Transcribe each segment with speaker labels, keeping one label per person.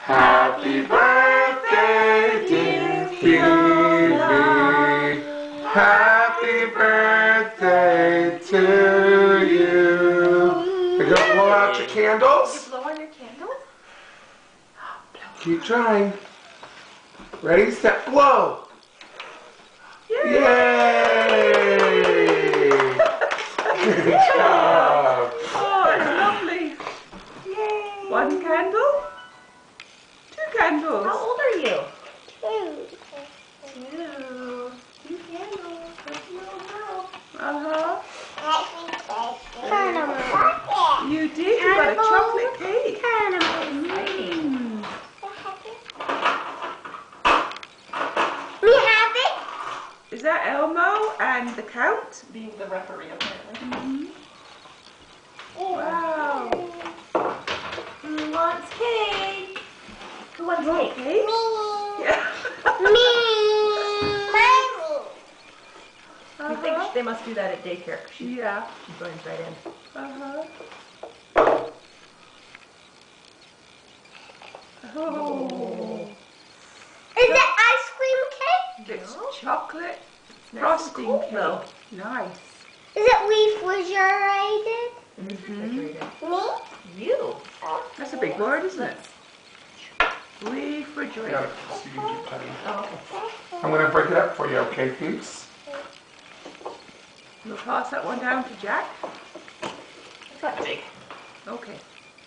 Speaker 1: Happy birthday, dear Phoebe. Happy birthday to you. We're gonna blow out your candles.
Speaker 2: You blow on your candles?
Speaker 1: Keep trying. Ready, set, blow. Yay! Good job.
Speaker 3: Oh, it's lovely.
Speaker 2: Yay!
Speaker 3: One candle? Two candles.
Speaker 2: How old are you?
Speaker 4: 2.
Speaker 2: Two candles. That's your little girl.
Speaker 3: Uh-huh.
Speaker 4: Caramel.
Speaker 3: You did. You got a chocolate cake.
Speaker 4: Caramel.
Speaker 2: Exciting.
Speaker 4: We have it.
Speaker 3: Is that Elmo and the Count?
Speaker 2: Being the referee, apparently.
Speaker 3: Wow.
Speaker 2: Who wants cake? Who wants
Speaker 3: You want
Speaker 2: cake?
Speaker 3: cake?
Speaker 4: Me.
Speaker 3: Yeah.
Speaker 4: Me. Mommy.
Speaker 2: You think they must do that at daycare? She
Speaker 3: Yeah.
Speaker 2: joins right in.
Speaker 3: Uh-huh. Oh.
Speaker 4: Is it ice cream cake?
Speaker 3: It's
Speaker 2: No.
Speaker 3: chocolate
Speaker 2: Nice
Speaker 3: frosting
Speaker 2: and cold,
Speaker 3: cake.
Speaker 2: though.
Speaker 3: Nice.
Speaker 4: Is it refrigerated?
Speaker 2: Refrigerated.
Speaker 4: Me?
Speaker 2: You.
Speaker 3: That's a big word, isn't it?
Speaker 1: Got
Speaker 3: Refrigerator.
Speaker 1: it. So you can keep cutting.
Speaker 2: Oh, okay.
Speaker 1: I'm gonna break it up for you, okay, peeps?
Speaker 3: We'll pass that one down to Jack.
Speaker 2: It's not big.
Speaker 3: Okay.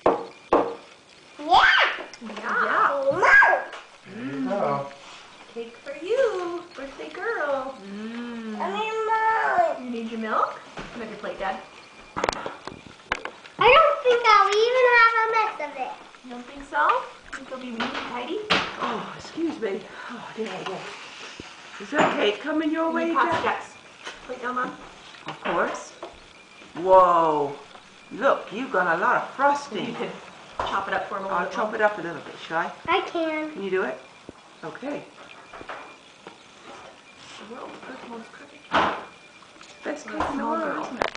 Speaker 4: Yeah.
Speaker 2: Yeah.
Speaker 1: There you go.
Speaker 2: Cake for you, birthday girl.
Speaker 3: Mm.
Speaker 4: I mean, Mom.
Speaker 2: You need your milk? Come have your plate, Dad.
Speaker 4: I don't think I'll even have a mess of it.
Speaker 2: You don't think so? Think it'll be neat and tidy?
Speaker 3: Oh, excuse me. Oh, there you go. Is that cake coming your
Speaker 2: Can
Speaker 3: way,
Speaker 2: you pass
Speaker 3: Jack?
Speaker 2: Jack's plate down, Mom?
Speaker 3: Of course. Whoa. Look, you've got a lot of
Speaker 2: You
Speaker 3: frosting.
Speaker 2: could chop it up for him a little
Speaker 3: I'll
Speaker 2: bit.
Speaker 3: chop it up a little bit, shall I?
Speaker 4: I can.
Speaker 3: Can you do it? Okay.
Speaker 2: The world's most crooked.
Speaker 3: Best cake in the world, isn't it?